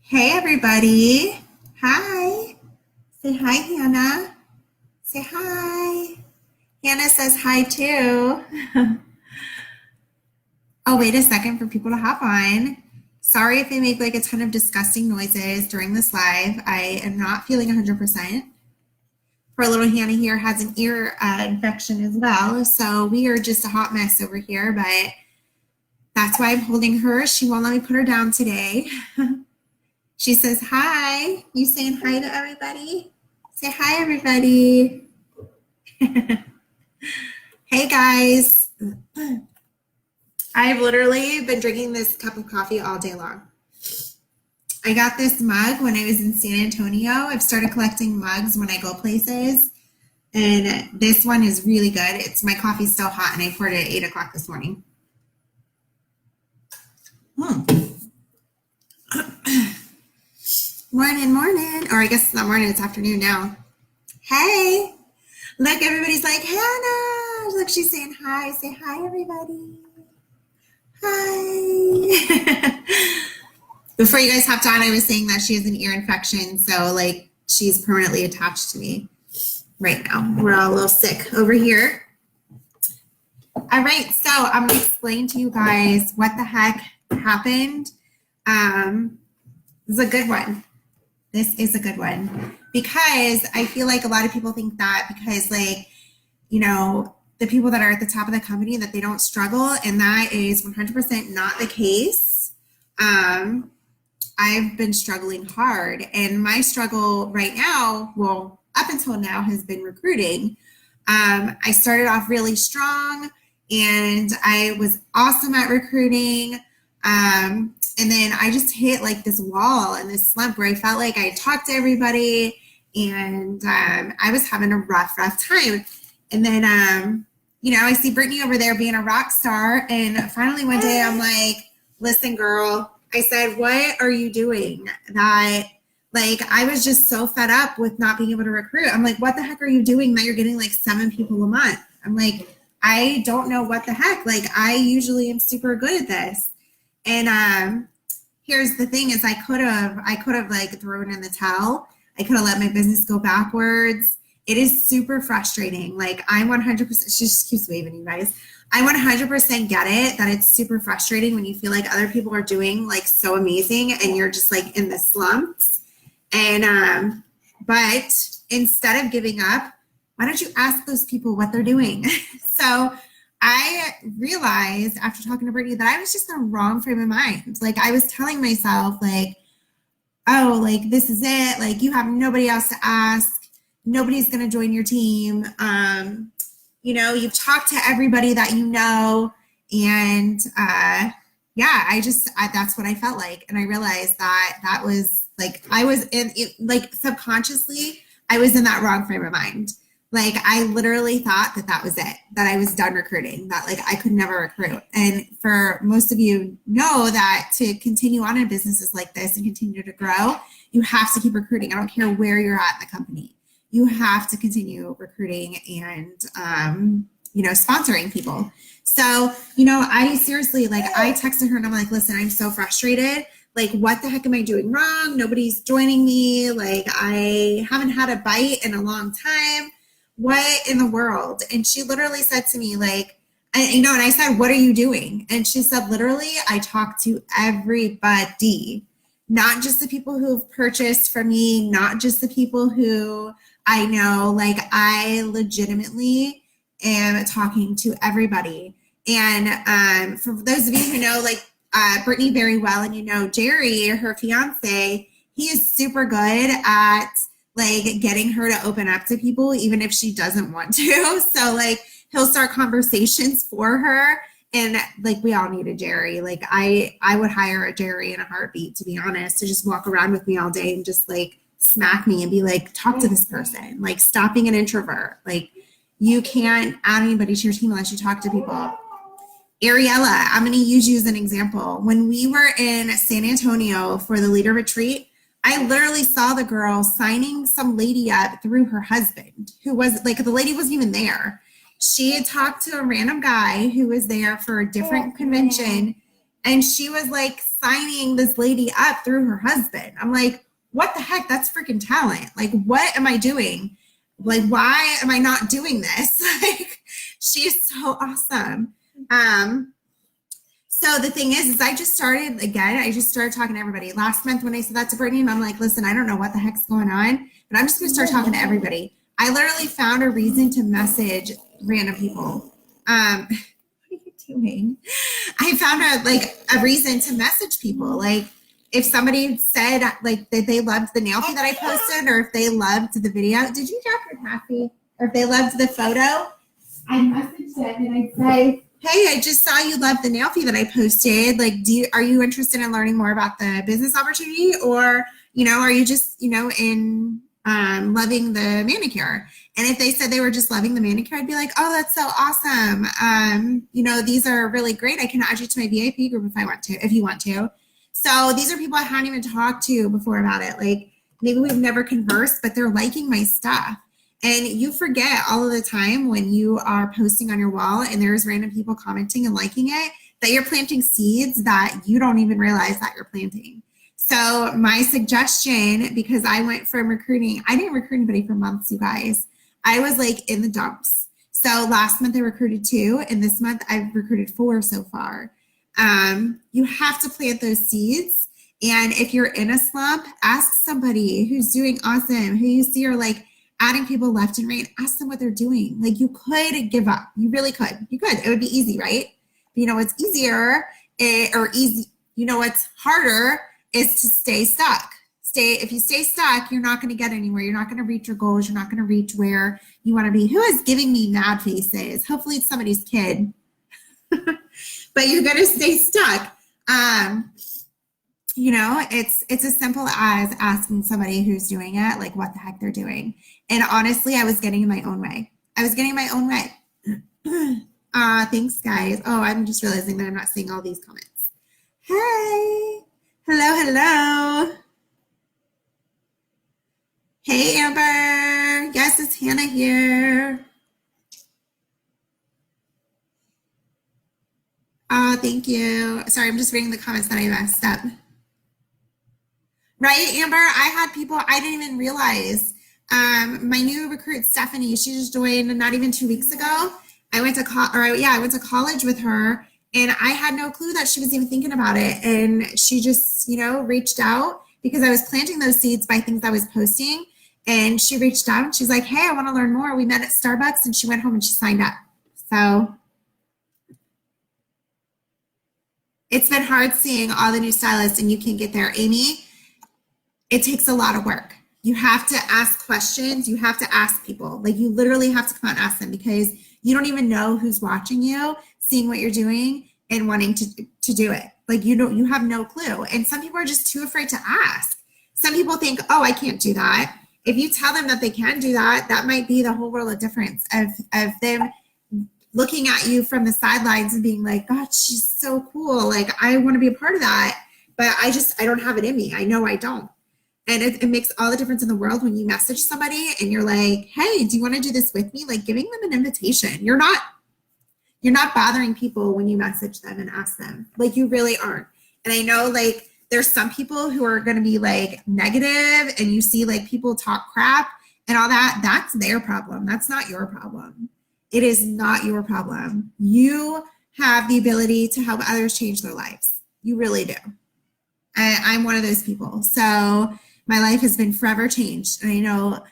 Hey, everybody. Hi. Say hi, Hannah. Say hi. Hannah says hi too. Oh, wait a second for people to hop on. Sorry if I make like a ton of disgusting noises during this live. I am not feeling 100%. Poor little Hannah here has an ear infection as well. So we are just a hot mess over here, but that's why I'm holding her. She won't let me put her down today. She says hi. You saying hi to everybody? Say hi, everybody. Hey, guys. I've literally been drinking this cup of coffee all day long. I got this mug when I was in San Antonio. I've started collecting mugs when I go places, and this one is really good. My coffee's still hot, and I poured it at 8 o'clock this morning. Morning. Or I guess it's not morning, it's afternoon now. Hey. Look, everybody's like, Hannah. Look, she's saying hi. Say hi, everybody. Hi. Before you guys hopped on, I was saying that she has an ear infection. So, like, she's permanently attached to me right now. We're all a little sick over here. All right. So, I'm going to explain to you guys what the heck happened. This is a good one. This is a good one because I feel like a lot of people think that because, like, you know, the people that are at the top of the company that they don't struggle, and that is 100% not the case. I've been struggling hard, and my struggle right now, well, up until now, has been recruiting. I started off really strong, and I was awesome at recruiting. And then I just hit like this wall and this slump where I felt like I talked to everybody, and I was having a rough time. And then, I see Brittany over there being a rock star. And finally one day I'm like, listen, girl, I said, what are you doing? That, like, I was just so fed up with not being able to recruit. I'm like, what the heck are you doing that you're getting like 7 people a month? I'm like, I don't know what the heck. Like, I usually am super good at this. And here's the thing is I could have like thrown in the towel. I could have let my business go backwards. It is super frustrating. Like, I'm 100%, she just keeps waving, you guys. I 100% get it that it's super frustrating when you feel like other people are doing like so amazing and you're just like in the slumps. And, but instead of giving up, why don't you ask those people what they're doing? So I realized after talking to Brittany that I was just in the wrong frame of mind. Like, I was telling myself like, oh, like, this is it. Like, you have nobody else to ask. Nobody's going to join your team. You've talked to everybody that you know. And that's what I felt like. And I realized that was like, I was in it, like, subconsciously, I was in that wrong frame of mind. Like, I literally thought that was it, that I was done recruiting, that like I could never recruit. And for most of you know that to continue on in businesses like this and continue to grow, you have to keep recruiting. I don't care where you're at in the company. You have to continue recruiting and, sponsoring people. So, I seriously, like, I texted her and I'm like, listen, I'm so frustrated. Like, what the heck am I doing wrong? Nobody's joining me. Like, I haven't had a bite in a long time. What in the world? And she literally said to me, like, and I said, what are you doing? And she said, literally, I talk to everybody, not just the people who've purchased from me, not just the people who I know. Like, I legitimately am talking to everybody. And for those of you who know, like, Brittany very well, and Jerry, her fiance, he is super good at like getting her to open up to people, even if she doesn't want to. So like, he'll start conversations for her. And like, we all need a Jerry. Like, I would hire a Jerry in a heartbeat, to be honest, to just walk around with me all day and just like smack me and be like, talk to this person. Like, stop being an introvert. Like, you can't add anybody to your team unless you talk to people. Ariella, I'm going to use you as an example. When we were in San Antonio for the leader retreat, I literally saw the girl signing some lady up through her husband, who was like, the lady wasn't even there. She had talked to a random guy who was there for a different convention, and she was like signing this lady up through her husband. I'm like, what the heck? That's freaking talent. Like, what am I doing? Like, why am I not doing this? Like, she is so awesome. So the thing is I just started talking to everybody. Last month when I said that to Brittany, I'm like, listen, I don't know what the heck's going on, but I'm just going to start talking to everybody. I literally found a reason to message random people. What are you doing? I found a reason to message people. Like, if somebody said like that they loved the nail fee that I posted, or if they loved the video, did you drop your coffee? Or if they loved the photo, I messaged them and I'd say, hey, I just saw you love the nail fee that I posted. Like, are you interested in learning more about the business opportunity, or, are you just, in loving the manicure? And if they said they were just loving the manicure, I'd be like, oh, that's so awesome. These are really great. I can add you to my VIP group if you want to. So these are people I hadn't even talked to before about it. Like, maybe we've never conversed, but they're liking my stuff. And you forget all of the time when you are posting on your wall and there's random people commenting and liking it, that you're planting seeds that you don't even realize that you're planting. So my suggestion, because I went from recruiting, I didn't recruit anybody for months, you guys. I was like in the dumps. So last month I recruited 2, and this month I've recruited 4 so far. You have to plant those seeds. And if you're in a slump, ask somebody who's doing awesome, who you see are like adding people left and right. Ask them what they're doing. Like, you could give up. You really could. You could. It would be easy, right? But what's easier what's harder is to stay stuck. If you stay stuck, you're not going to get anywhere. You're not going to reach your goals. You're not going to reach where you want to be. Who is giving me mad faces? Hopefully it's somebody's kid. But you're going to stay stuck. It's as simple as asking somebody who's doing it, like, what the heck they're doing. And honestly, I was getting in my own way. Thanks, guys. Oh, I'm just realizing that I'm not seeing all these comments. Hey. Hello. Hey, Amber. Yes, it's Hannah here. Thank you. Sorry, I'm just reading the comments that I messed up. Right, Amber? I had people I didn't even realize. My new recruit, Stephanie, she just joined not even 2 weeks ago. I went to college with her, and I had no clue that she was even thinking about it. And she just, reached out because I was planting those seeds by things I was posting. And she reached out and she's like, hey, I want to learn more. We met at Starbucks, and she went home and she signed up. So it's been hard seeing all the new stylists, and you can get there. Amy, it takes a lot of work. You have to ask questions. You have to ask people. Like, you literally have to come out and ask them, because you don't even know who's watching you, seeing what you're doing and wanting to do it. Like, you have no clue. And some people are just too afraid to ask. Some people think, oh, I can't do that. If you tell them that they can do that, that might be the whole world of difference of them looking at you from the sidelines and being like, God, she's so cool. Like, I want to be a part of that, but I don't have it in me. I know I don't. And it makes all the difference in the world when you message somebody and you're like, hey, do you want to do this with me? Like, giving them an invitation. You're not bothering people when you message them and ask them. Like, you really aren't. And I know, like, there's some people who are going to be like negative, and you see like people talk crap and all that. That's their problem. That's not your problem. It is not your problem. You have the ability to help others change their lives. You really do. I'm one of those people. So my life has been forever changed. And I know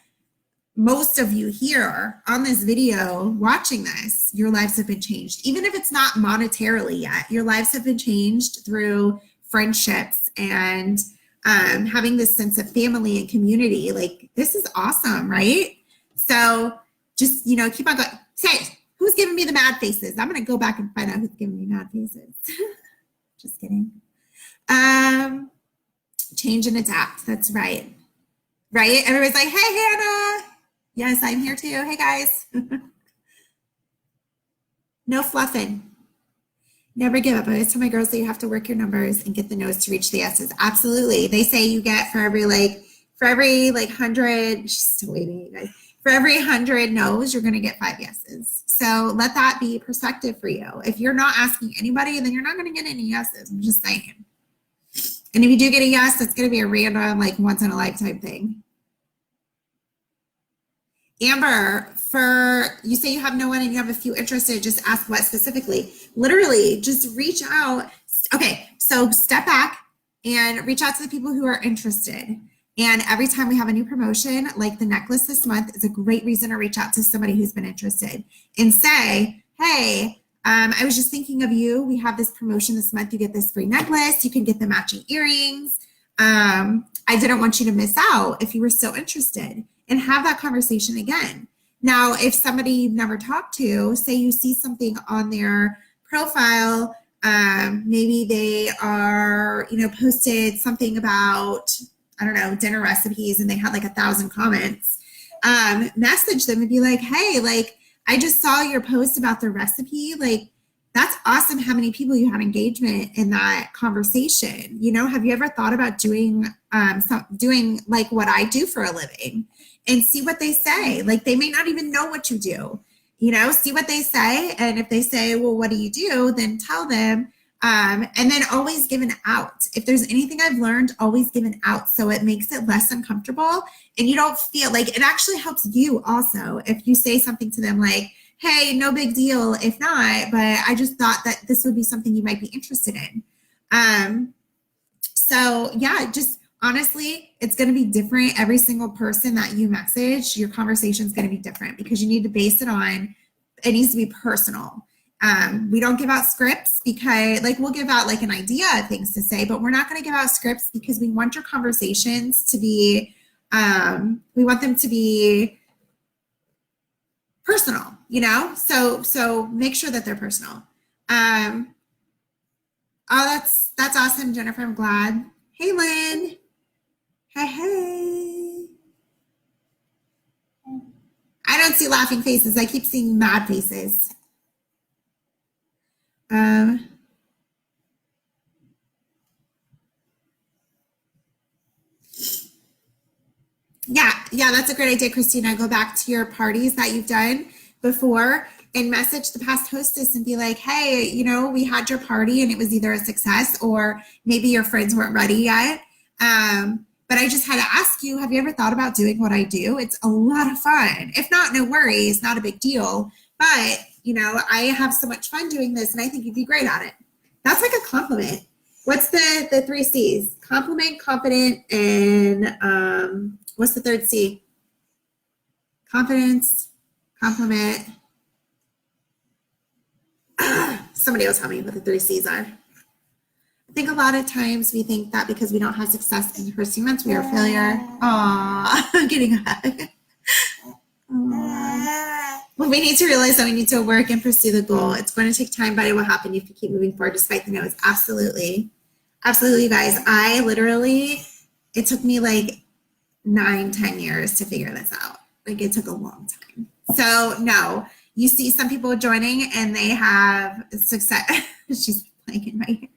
most of you here on this video watching this, your lives have been changed. Even if it's not monetarily yet, your lives have been changed through friendships and having this sense of family and community. Like, this is awesome, right? So just, keep on going. Say, who's giving me the mad faces? I'm going to go back and find out who's giving me mad faces. Just kidding. Change and adapt. That's right. Right? Everybody's like, hey, Hannah. Yes, I'm here too. Hey, guys. No fluffing. Never give up. I always tell my girls that you have to work your numbers and get the no's to reach the yeses. Absolutely. They say you get for every 100, she's still waiting, you guys. For every 100 no's, you're going to get 5 yeses. So let that be perspective for you. If you're not asking anybody, then you're not going to get any yeses. I'm just saying. And if you do get a yes, that's going to be a random, like once in a lifetime thing. Amber, for you say you have no one and you have a few interested, just ask what specifically. Literally, just reach out. Okay, so step back and reach out to the people who are interested. And every time we have a new promotion, like the necklace this month, is a great reason to reach out to somebody who's been interested and say, hey, I was just thinking of you. We have this promotion this month. You get this free necklace. You can get the matching earrings. I didn't want you to miss out if you were still interested, and have that conversation again. Now, if somebody you've never talked to, say you see something on their profile, maybe they are, posted something about, I don't know, dinner recipes, and they had like 1,000 comments, message them and be like, hey, like, I just saw your post about the recipe. Like, that's awesome how many people you had engagement in that conversation. Have you ever thought about doing like what I do for a living, and see what they say? Like, they may not even know what you do, see what they say. And if they say, well, what do you do? Then tell them. And then always give an out. If there's anything I've learned, always give an out. So it makes it less uncomfortable, and you don't feel like it actually helps you also. If you say something to them like, hey, no big deal if not, but I just thought that this would be something you might be interested in. So yeah, just honestly, it's going to be different. Every single person that you message, your conversation is going to be different, because you need to base it on, it needs to be personal. We don't give out scripts because, like, we'll give out like an idea of things to say, but we're not going to give out scripts because we want your conversations to be, we want them to be personal, so make sure that they're personal. Oh, that's awesome, Jennifer. I'm glad. Hey, Lynn. Hey. I don't see laughing faces. I keep seeing mad faces. Yeah, that's a great idea, Christina. Go back to your parties that you've done before and message the past hostess and be like, hey, we had your party and it was either a success, or maybe your friends weren't ready yet. But I just had to ask you, have you ever thought about doing what I do? It's a lot of fun. If not, no worries, not a big deal. But, I have so much fun doing this, and I think you'd be great at it. That's like a compliment. What's the 3 C's? Compliment, confident, and what's the 3rd C? Confidence, compliment. Somebody will tell me what the 3 C's are. I think a lot of times we think that because we don't have success in pursuing months, we are a failure. Aww, I'm getting a hug. Well, we need to realize that we need to work and pursue the goal. It's going to take time, but it will happen if you keep moving forward despite the no's. Absolutely. Absolutely, guys. It took me like 9-10 years to figure this out. Like, it took a long time. So no, you see some people joining and they have success. She's playing in my ear.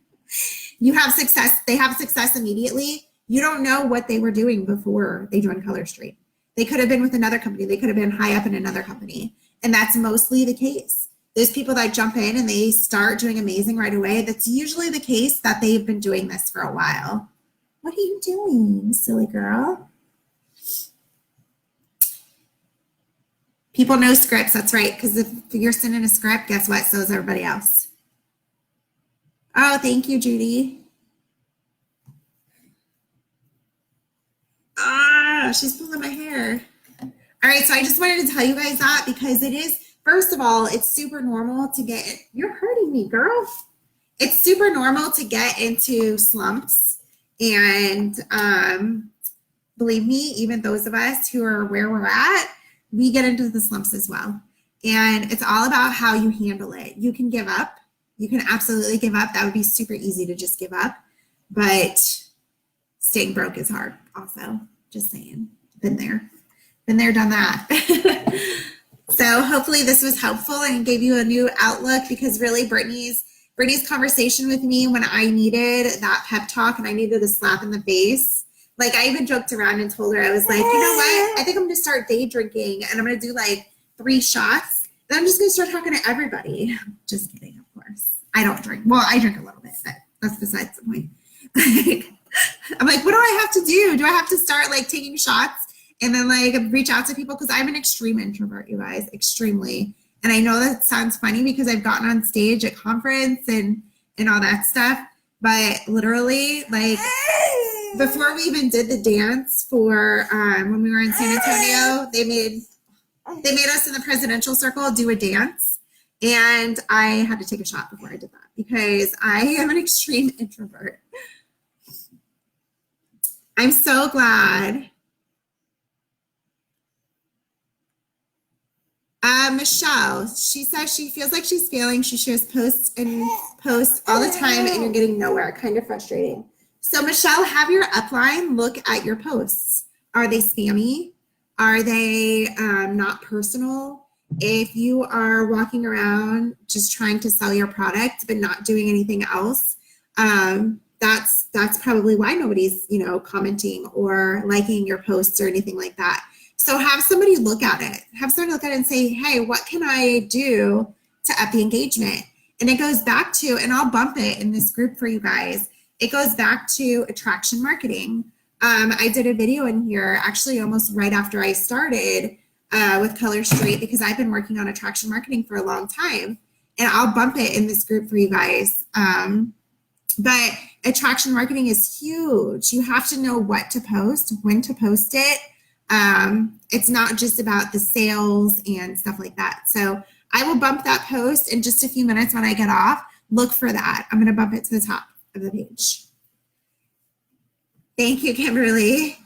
You have success. They have success immediately. You don't know what they were doing before they joined Color Street. They could have been with another company. They could have been high up in another company. And that's mostly the case. There's people that jump in and they start doing amazing right away. That's usually the case that they've been doing this for a while. What are you doing, silly girl? People know scripts. That's right. Because if you're sending a script, guess what? So is everybody else. Oh, thank you, Judy. Ah, she's pulling my hair. All right, so I just wanted to tell you guys that because it is, first of all, it's super normal to get, you're hurting me, girl. It's super normal to get into slumps. And believe me, even those of us who are where we're at, we get into the slumps as well. And it's all about how you handle it. You can give up. You can absolutely give up. That would be super easy to just give up. But staying broke is hard also. Just saying. Been there, done that. So hopefully this was helpful and gave you a new outlook, because really Brittany's conversation with me when I needed that pep talk and I needed a slap in the face. Like, I even joked around and told her, I was like, you know what? I think I'm going to start day drinking and I'm going to do like 3 shots. Then I'm just going to start talking to everybody. Just kidding, of course. I don't drink. Well, I drink a little bit, but that's besides the point. I'm like, what do I have to do? Do I have to start like taking shots and then like reach out to people? Because I'm an extreme introvert, you guys, extremely. And I know that sounds funny because I've gotten on stage at conference and all that stuff. But literally, like before we even did the dance for when we were in San Antonio, they made us in the presidential circle do a dance. And I had to take a shot before I did that because I am an extreme introvert. I'm so glad. Michelle, she says she feels like she's failing. She shares posts all the time and you're getting nowhere. Kind of frustrating. So Michelle, have your upline look at your posts. Are they spammy? Are they not personal? If you are walking around just trying to sell your product but not doing anything else, that's probably why nobody's, commenting or liking your posts or anything like that. So have somebody look at it. Have somebody look at it and say, hey, what can I do to up the engagement? And it goes back to, and I'll bump it in this group for you guys. It goes back to attraction marketing. I did a video in here actually almost right after I started with Color Street because I've been working on attraction marketing for a long time. And I'll bump it in this group for you guys. But attraction marketing is huge. You have to know what to post, when to post it. It's not just about the sales and stuff like that. So I will bump that post in just a few minutes when I get off. Look for that. I'm going to bump it to the top of the page. Thank you, Kimberly.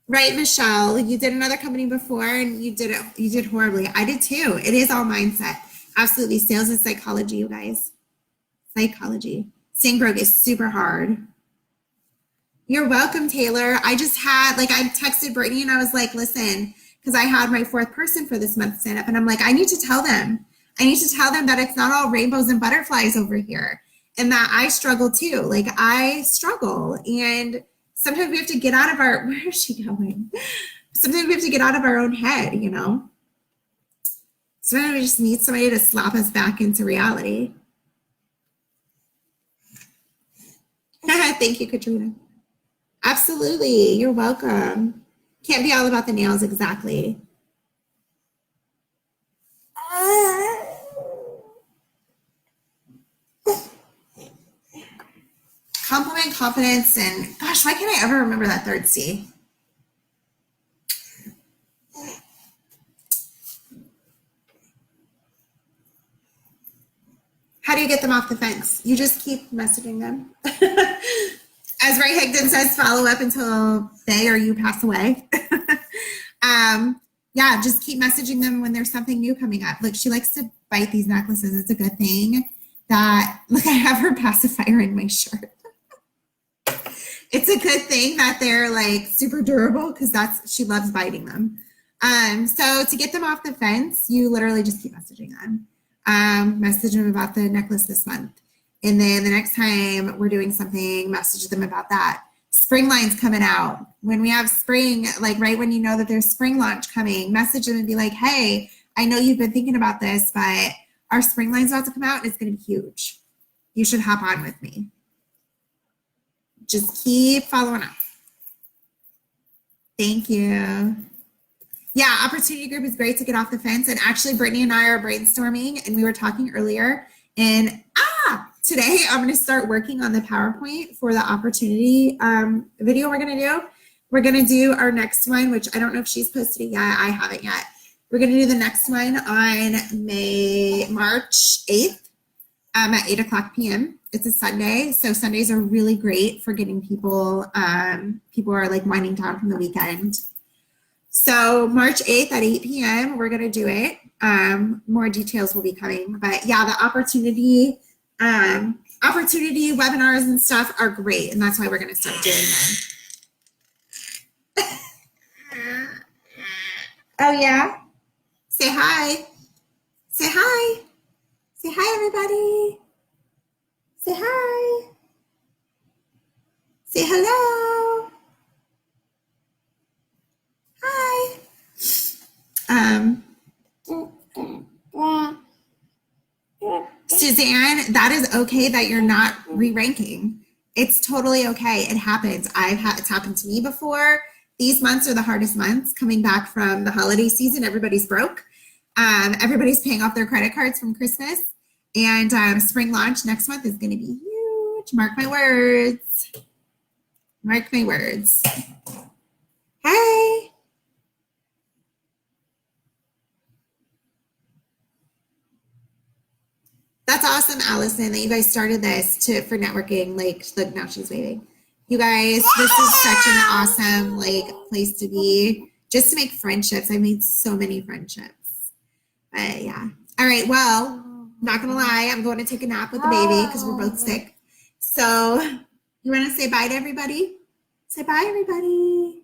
Right, Michelle, you did another company before and you did horribly. I did too. It is all mindset. Absolutely. Sales is psychology, you guys. Psychology. Staying broke is super hard. You're welcome, Taylor. I texted Brittany and I was like, listen, because I had my fourth person for this month stand up and I'm like, I need to tell them that it's not all rainbows and butterflies over here and that I struggle too. Like I struggle and sometimes we have to get out of our, where is she going? Sometimes we have to get out of our own head, Sometimes we just need somebody to slap us back into reality. Thank you, Katrina. Absolutely. You're welcome. Can't be all about the nails, exactly. Compliment, confidence, and gosh, why can't I ever remember that third C? How do you get them off the fence? You just keep messaging them. As Ray Higdon says, follow up until they or you pass away. Yeah, just keep messaging them when there's something new coming up. Look, she likes to bite these necklaces. It's a good thing that, look, I have her pacifier in my shirt. It's a good thing that they're like super durable because she loves biting them. So to get them off the fence, you literally just keep messaging them. Message them about the necklace this month. And then the next time we're doing something, message them about that. Spring line's coming out. When we have spring, like right when you know that there's spring launch coming, message them and be like, hey, I know you've been thinking about this, but our spring line's about to come out and it's going to be huge. You should hop on with me. Just keep following up. Thank you. Yeah, opportunity group is great to get off the fence. And actually, Brittany and I are brainstorming and we were talking earlier. And today I'm going to start working on the PowerPoint for the opportunity video we're going to do. We're going to do our next one, which I don't know if she's posted it yet. I haven't yet. We're going to do the next one on March 8th at 8 o'clock p.m. It's a Sunday. So Sundays are really great for getting people, people are like winding down from the weekend. So March 8th at 8 p.m. we're going to do it. More details will be coming. But yeah, the opportunity webinars and stuff are great. And that's why we're going to start doing them. Oh, yeah? Say hi. Say hi. Say hi, everybody. Say hi. Say hello. Hi. Suzanne, that is okay that you're not re-ranking. It's totally okay. It happens. It's happened to me before. These months are the hardest months coming back from the holiday season. Everybody's broke. Everybody's paying off their credit cards from Christmas. And spring launch next month is going to be huge. Mark my words. Mark my words. Hey. That's awesome, Allison, that you guys started this for networking. Like, look, now she's waving. You guys, this is such an awesome place to be, just to make friendships. I've made so many friendships. But yeah. All right. Well, not gonna lie, I'm going to take a nap with the baby because we're both sick. So, you want to say bye to everybody? Say bye, everybody.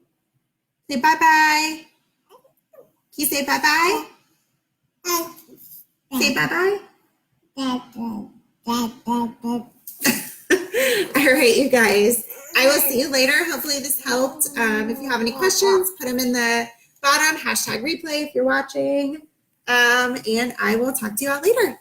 Say bye-bye. Can you say bye-bye? Say bye-bye. All right, you guys. I will see you later. Hopefully this helped. If you have any questions, put them in the bottom. #replay if you're watching. And I will talk to you all later.